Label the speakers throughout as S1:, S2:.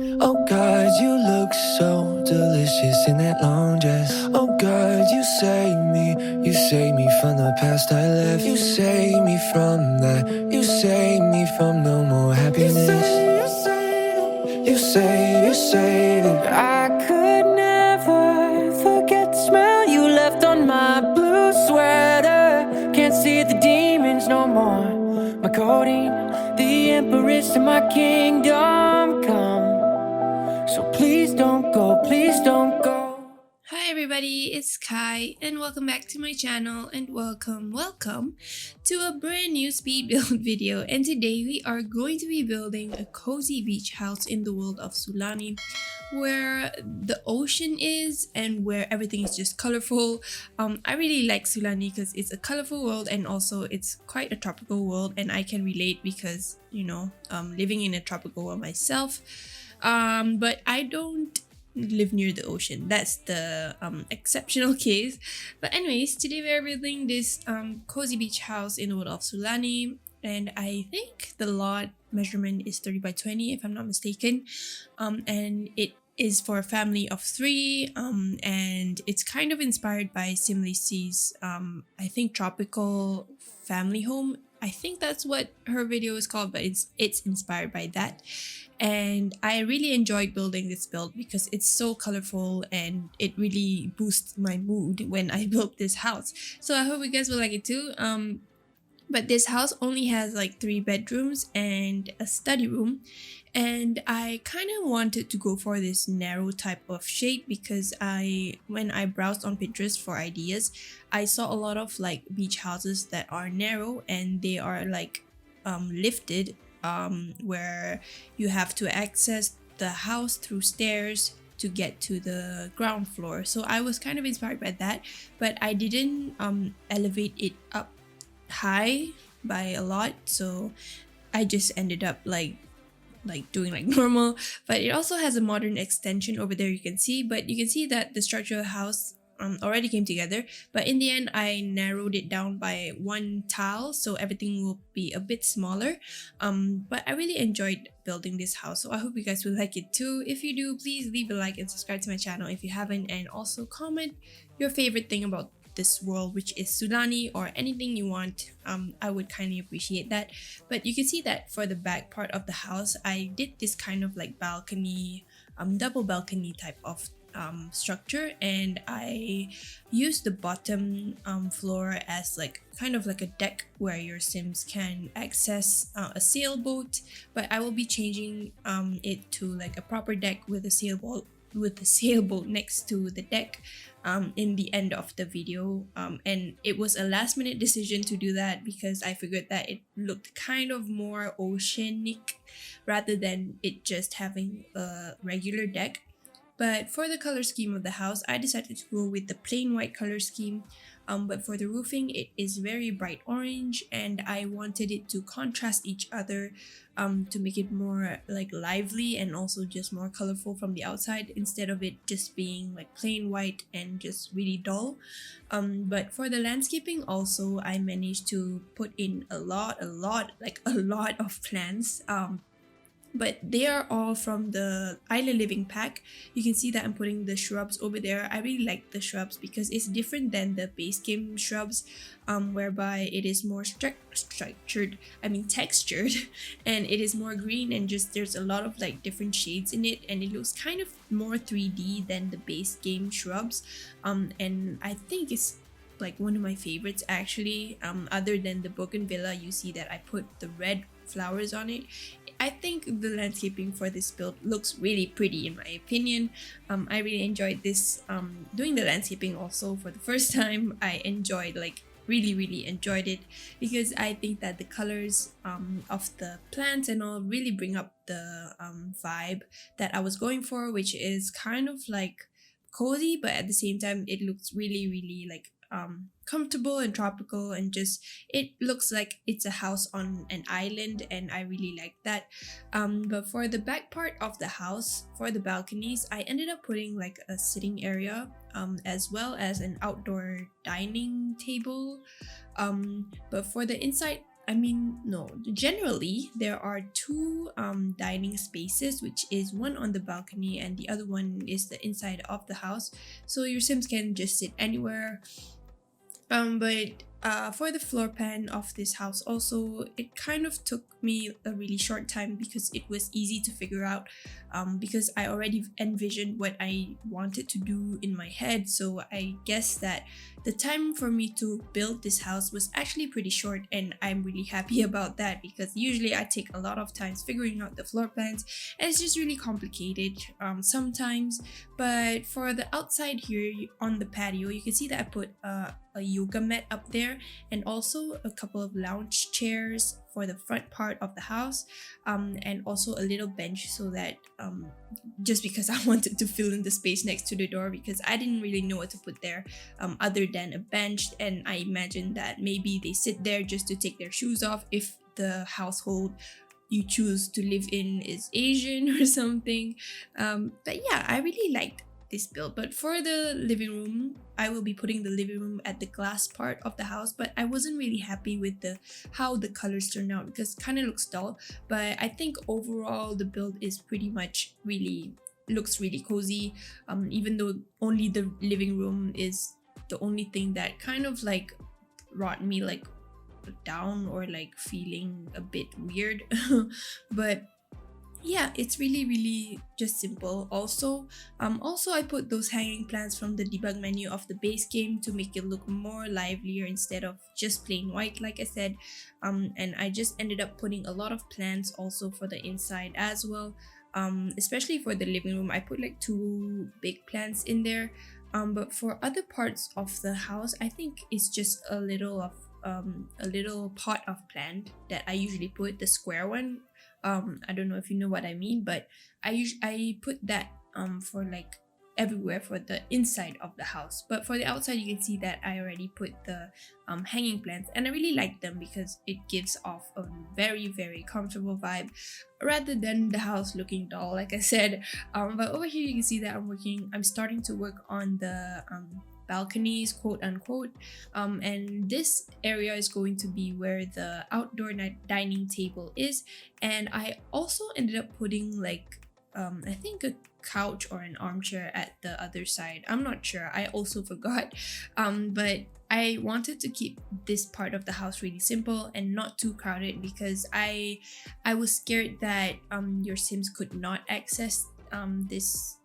S1: Oh God, you look so delicious in that long dress. Oh God, you save me from the past I left. You save me from that. You save me from no more happiness. You say that I could never forget the smell you left on my blue sweater. Can't see the demons no more. My codeine, the empress of my kingdom come. So please don't go, please don't go.
S2: Hi everybody, it's Kai and welcome back to my channel and welcome to a brand new speed build video. And today we are going to be building a cozy beach house in the world of Sulani, where the ocean is and where everything is just colorful. I really like Sulani because it's a colorful world and also it's quite a tropical world, and I can relate because living in a tropical world myself. But I don't live near the ocean. That's the exceptional case. But anyways, today we are building this cozy beach house in the world of Sulani, and I think the lot measurement is 30 by 20 if I'm not mistaken, and it is for a family of 3, and it's kind of inspired by Simlici's I think tropical family home. I think that's what her video is called, but it's inspired by that. And I really enjoyed building this build because it's so colorful and it really boosts my mood when I built this house. So I hope you guys will like it too. But this house only has like 3 bedrooms and a study room, and I kind of wanted to go for this narrow type of shape because when I browsed on Pinterest for ideas, I saw a lot of like beach houses that are narrow and they are like lifted, where you have to access the house through stairs to get to the ground floor. So I was kind of inspired by that, but I didn't elevate it up high by a lot, so I just ended up like doing like normal. But it also has a modern extension over there, you can see, but you can see that the structure of the house already came together. But in the end I narrowed it down by 1 tile, so everything will be a bit smaller. But I really enjoyed building this house, so I hope you guys will like it too. If you do, please leave a like and subscribe to my channel if you haven't, and also comment your favorite thing about this world, which is Sulani, or anything you want. I would kindly appreciate that. But you can see that for the back part of the house, I did this kind of like balcony, double balcony type of structure, and I used the bottom floor as like kind of like a deck where your sims can access a sailboat. But I will be changing it to like a proper deck with a sailboat next to the deck in the end of the video. And it was a last minute decision to do that because I figured that it looked kind of more oceanic rather than it just having a regular deck. But for the color scheme of the house, I decided to go with the plain white color scheme. But for the roofing, it is very bright orange, and I wanted it to contrast each other to make it more like lively and also just more colorful from the outside, instead of it just being like plain white and just really dull. But for the landscaping also, I managed to put in a lot of plants. But they are all from the Island Living pack. You can see that I'm putting the shrubs over there. I really like the shrubs because it's different than the base game shrubs, whereby it is more textured, and it is more green, and just there's a lot of like different shades in it, and it looks kind of more 3D than the base game shrubs. And I think it's like one of my favorites actually. Other than the bougainvillea, you see that I put the red flowers on it. I think the landscaping for this build looks really pretty in my opinion. I really enjoyed this, doing the landscaping also for the first time. I enjoyed, like really enjoyed it, because I think that the colors of the plants and all really bring up the vibe that I was going for, which is kind of like cozy, but at the same time it looks really like comfortable and tropical, and just it looks like it's a house on an island, and I really like that. But for the back part of the house, for the balconies, I ended up putting like a sitting area, as well as an outdoor dining table. But for the inside I mean, no, generally there are two dining spaces, which is one on the balcony and the other one is the inside of the house. So your Sims can just sit anywhere. But for the floor plan of this house also, it kind of took me a really short time because it was easy to figure out, because I already envisioned what I wanted to do in my head. So I guess that the time for me to build this house was actually pretty short, and I'm really happy about that because usually I take a lot of times figuring out the floor plans and it's just really complicated sometimes. But for the outside here on the patio, you can see that I put a yoga mat up there and also a couple of lounge chairs for the front part of the house, and also a little bench so that just because I wanted to fill in the space next to the door because I didn't really know what to put there other than a bench, and I imagined that maybe they sit there just to take their shoes off if the household you choose to live in is Asian or something. But yeah, I really liked this build. But for the living room, I will be putting the living room at the glass part of the house, but I wasn't really happy with how the colors turned out because it kind of looks dull. But I think overall the build is pretty much looks really cozy, even though only the living room is the only thing that kind of like brought me like down or like feeling a bit weird. But yeah, it's really just simple. Also I put those hanging plants from the debug menu of the base game to make it look more livelier instead of just plain white like I said, and I just ended up putting a lot of plants also for the inside as well, especially for the living room. I put like 2 big plants in there, but for other parts of the house I think it's just a little pot of plant that I usually put, the square one. I don't know if you know what I mean, but I put that for like everywhere for the inside of the house. But for the outside, you can see that I already put the hanging plants, and I really like them because it gives off a very comfortable vibe rather than the house looking dull like I said. But over here you can see that I'm starting to work on the balconies, quote unquote, and this area is going to be where the outdoor dining table is, and I also ended up putting like I think a couch or an armchair at the other side. I'm not sure, I also forgot, but I wanted to keep this part of the house really simple and not too crowded because I was scared that your Sims could not access this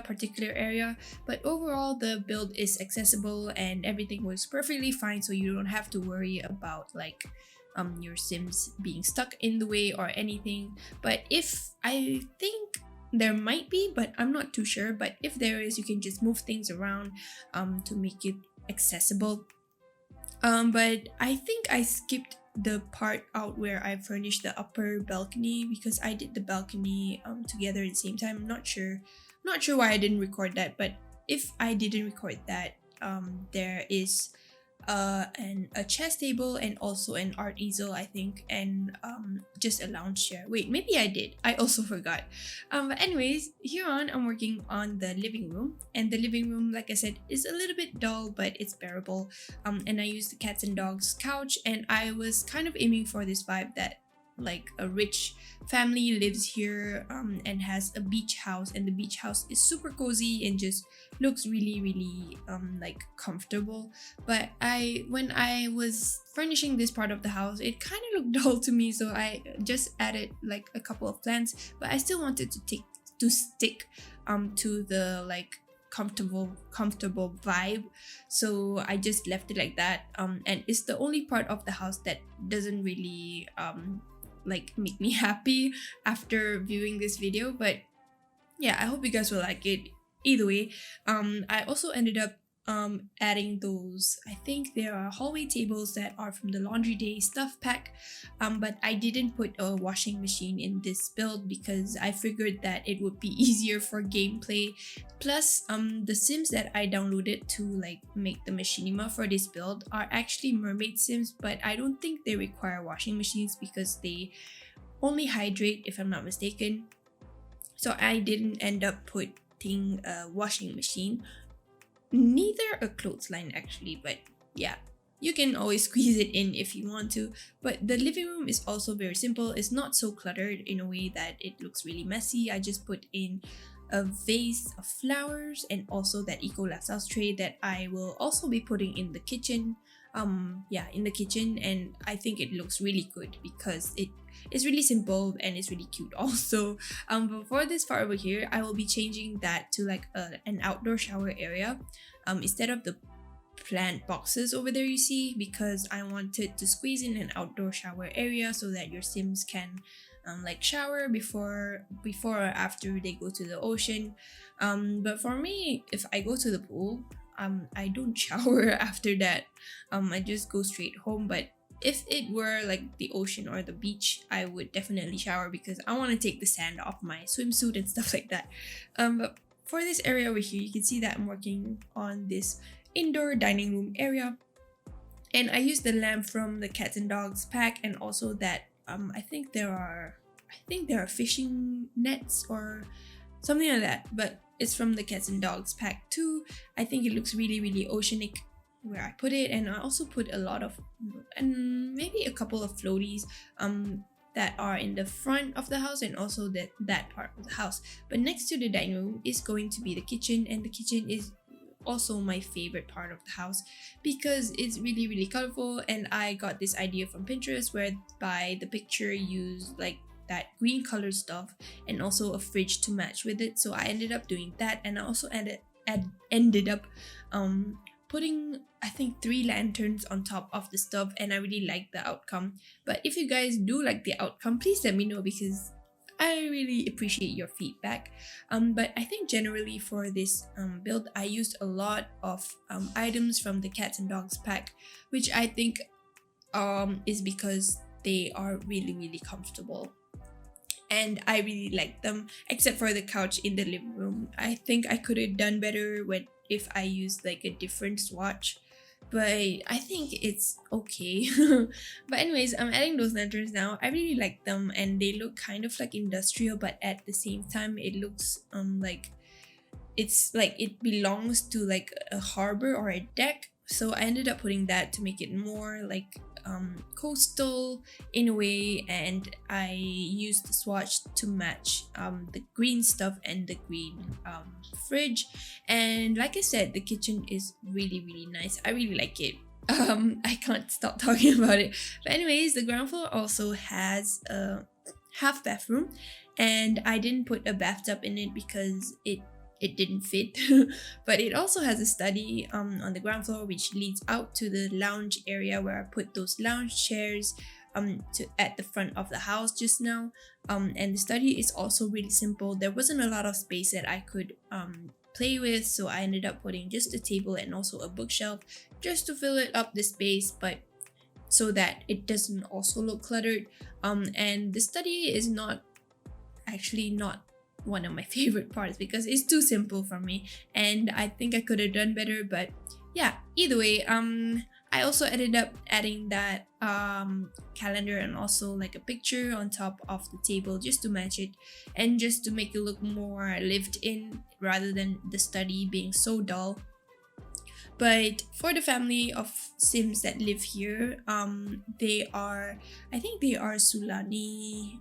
S2: particular area. But overall the build is accessible and everything works perfectly fine, so you don't have to worry about like your Sims being stuck in the way or anything. But if I think there might be, but I'm not too sure, but if there is, you can just move things around to make it accessible. But I think I skipped the part out where I furnished the upper balcony because I did the balcony together at the same time. I'm not sure why I didn't record that, but if I didn't record that, there is a chess table and also an art easel I think, and just a lounge chair. Wait, maybe I did, I also forgot. But anyways, here on I'm working on the living room, and the living room like I said is a little bit dull but it's bearable, and I used the cats and dogs couch, and I was kind of aiming for this vibe that like a rich family lives here and has a beach house, and the beach house is super cozy and just looks really like comfortable. But when I was furnishing this part of the house, it kind of looked dull to me, so I just added like a couple of plants, but I still wanted to stick to the like comfortable vibe, so I just left it like that, and it's the only part of the house that doesn't really like make me happy after viewing this video. But yeah, I hope you guys will like it either way. I also ended up adding those, I think there are hallway tables that are from the laundry day stuff pack, but I didn't put a washing machine in this build because I figured that it would be easier for gameplay. Plus the Sims that I downloaded to like make the machinima for this build are actually mermaid Sims, but I don't think they require washing machines because they only hydrate if I'm not mistaken, so I didn't end up putting a washing machine, neither a clothesline actually. But yeah, you can always squeeze it in if you want to. But the living room is also very simple. It's not so cluttered in a way that it looks really messy. I just put in a vase of flowers and also that eco lifestyle tray that I will also be putting in the kitchen. In the kitchen, and I think it looks really good because it is really simple and it's really cute also. But for this part over here, I will be changing that to like an outdoor shower area instead of the plant boxes over there you see, because I wanted to squeeze in an outdoor shower area so that your Sims can like shower before or after they go to the ocean. But for me, if I go to the pool, I don't shower after that. I just go straight home. But if it were like the ocean or the beach, I would definitely shower because I want to take the sand off my swimsuit and stuff like that. But for this area over here, you can see that I'm working on this indoor dining room area, and I used the lamp from the cats and dogs pack, and also that I think there are fishing nets or something like that, but it's from the cats and dogs pack too. I think it looks really, really oceanic where I put it, and I also put a lot of, and maybe a couple of floaties that are in the front of the house and also that part of the house. But next to the dining room is going to be the kitchen, and the kitchen is also my favorite part of the house because it's really, really colorful, and I got this idea from Pinterest whereby the picture used like that green colored stuff and also a fridge to match with it. So I ended up doing that, and I also ended up putting I think 3 lanterns on top of the stuff, and I really like the outcome. But if you guys do like the outcome, please let me know because I really appreciate your feedback. But I think generally for this build, I used a lot of items from the cats and dogs pack, which I think is because they are really, really comfortable. And I really like them, except for the couch in the living room. I think I could have done better if I used like a different swatch, but I think it's okay. But anyways, I'm adding those lanterns now. I really like them, and they look kind of like industrial, but at the same time it looks like it's like it belongs to like a harbor or a deck. So I ended up putting that to make it more like coastal in a way, and I used the swatch to match the green stuff and the green fridge. And like I said, the kitchen is really, really nice. I really like it. I can't stop talking about it. But anyways, the ground floor also has a half bathroom, and I didn't put a bathtub in it because it didn't fit. But it also has a study on the ground floor, which leads out to the lounge area where I put those lounge chairs at the front of the house just now. And the study is also really simple. There wasn't a lot of space that I could play with, so I ended up putting just a table and also a bookshelf just to fill it up the space, but so that it doesn't also look cluttered. And the study is not one of my favorite parts because it's too simple for me, and I think I could have done better. But yeah, either way, I also ended up adding that calendar and also like a picture on top of the table just to match it and just to make it look more lived in rather than the study being so dull. But for the family of Sims that live here, I think they are Sulani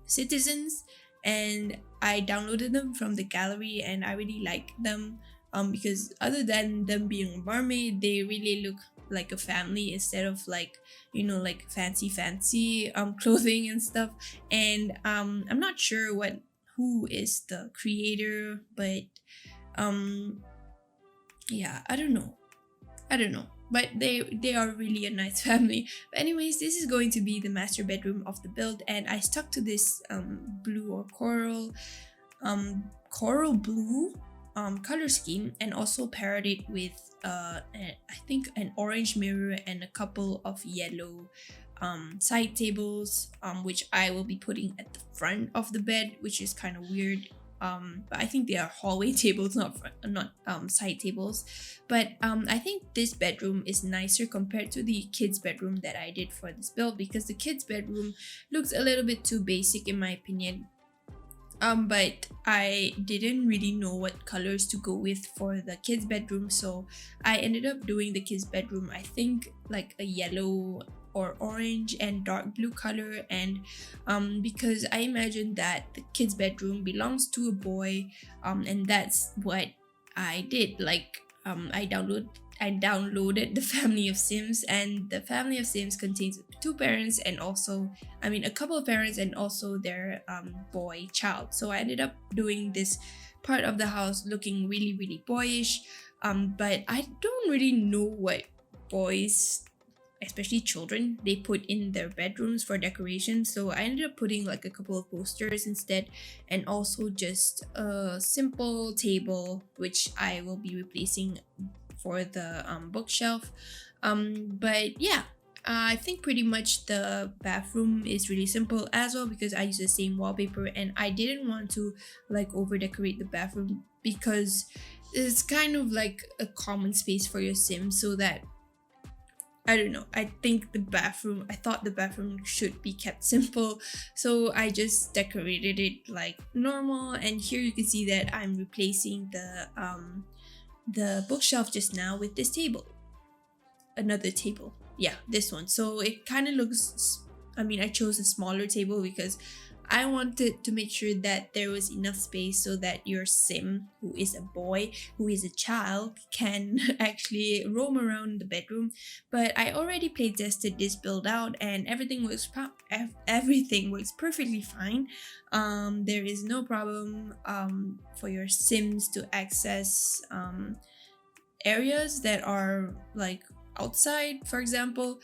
S2: citizens, and I downloaded them from the gallery, and I really like them because other than them being a mermaid, they really look like a family instead of like, you know, like fancy clothing and stuff. And I'm not sure who is the creator, but yeah, I don't know, but they are really a nice family. But anyways, this is going to be the master bedroom of the build, and I stuck to this blue or coral blue color scheme, and also paired it with I think an orange mirror and a couple of yellow side tables, which I will be putting at the front of the bed, which is kind of weird. But I think they are hallway tables, not side tables. But I think this bedroom is nicer compared to the kids' bedroom that I did for this build, because the kids' bedroom looks a little bit too basic in my opinion. But I didn't really know what colors to go with for the kids' bedroom, so I ended up doing the kids' bedroom, I think like a yellow or orange and dark blue color. And because I imagined that the kids' bedroom belongs to a boy, and that's what I did. Like I downloaded the Family of Sims, and the Family of Sims contains two parents and also, I mean, a couple of parents and also their boy child. So I ended up doing this part of the house looking really, really boyish. But I don't really know what boys, especially children, they put in their bedrooms for decoration. So I ended up putting like a couple of posters instead, and also just a simple table, which I will be replacing for the bookshelf. But yeah, I think pretty much the bathroom is really simple as well, because I use the same wallpaper, and I didn't want to like over decorate the bathroom because it's kind of like a common space for your sim, so that I don't know. I thought the bathroom should be kept simple. So I just decorated it like normal. And here you can see that I'm replacing the bookshelf just now with this table. Another table. Yeah, this one. So it kind of looks, I mean, I chose a smaller table because I wanted to make sure that there was enough space so that your sim, who is a boy, who is a child, can actually roam around the bedroom. But I already play tested this build out, and everything works perfectly fine. There is no problem for your sims to access areas that are like outside. For example,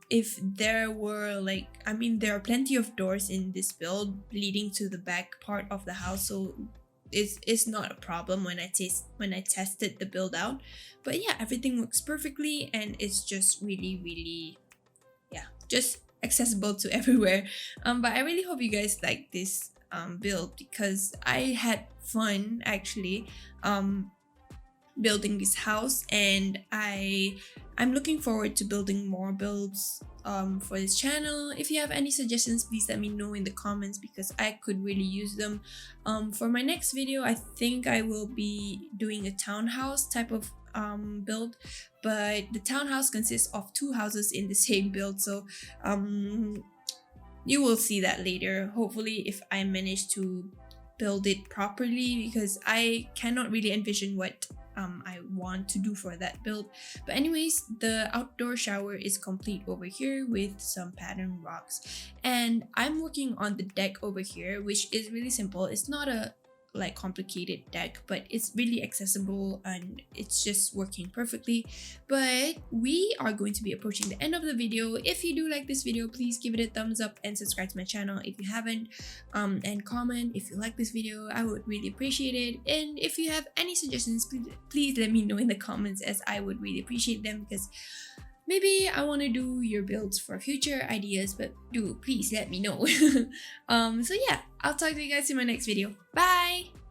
S2: if there were like, I mean, there are plenty of doors in this build leading to the back part of the house, so it's not a problem when I tested the build out. But yeah, everything works perfectly, and it's just really, really, yeah, just accessible to everywhere. But I really hope you guys like this build, because I had fun actually building this house, and I'm looking forward to building more builds for this channel. If you have any suggestions, please let me know in the comments, because I could really use them. For my next video, I think I will be doing a townhouse type of build, but the townhouse consists of two houses in the same build, so you will see that later, hopefully, if I manage to build it properly, because I cannot really envision what I want to do for that build. But anyways, the outdoor shower is complete over here with some pattern rocks, and I'm working on the deck over here, which is really simple. It's not a like complicated deck, but it's really accessible and it's just working perfectly. But we are going to be approaching the end of the video. If you do like this video, please give it a thumbs up and subscribe to my channel if you haven't, and comment if you like this video. I would really appreciate it. And if you have any suggestions, please let me know in the comments, as I would really appreciate them, because maybe I want to do your builds for future ideas, but please let me know. So yeah, I'll talk to you guys in my next video. Bye!